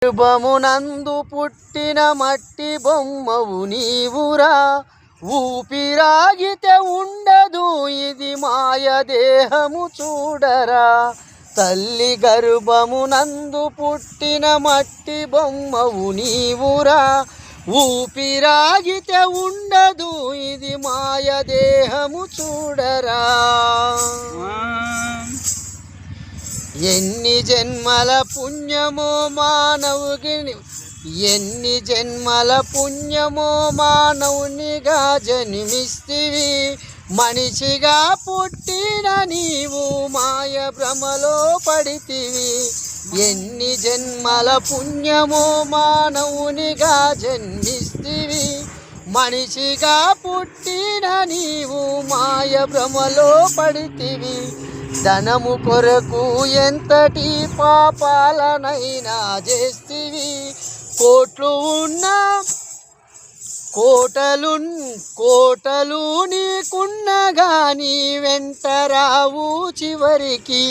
గర్భమునందు పుట్టిన మట్టి బొమ్మవు నీవురా, ఊపిరాగితే ఉండదు ఇది మాయ దేహము చూడరా. తల్లి గర్భమునందు పుట్టిన మట్టి బొమ్మవు నీవురా, ఊపిరాగితే ఉండదు ఇది మాయ దేహము చూడరా. ఎన్ని జన్మల పుణ్యమో మానవుకి, ఎన్ని జన్మల పుణ్యమో మానవునిగా జన్మిస్తివి. మనిషిగా పుట్టిన నీవు మాయ భ్రమలో పడితివి. ఎన్ని జన్మల పుణ్యమో మానవునిగా జన్మిస్తివి. మనిషిగా పుట్టిన నీవు మాయ భ్రమలో పడితివి. ధనము కొరకు ఎంతటి పాపాలనైనా చేస్తివి. కోట్లు ఉన్నా కోటలు నీకున్న గాని వెంట రావు చివరికి.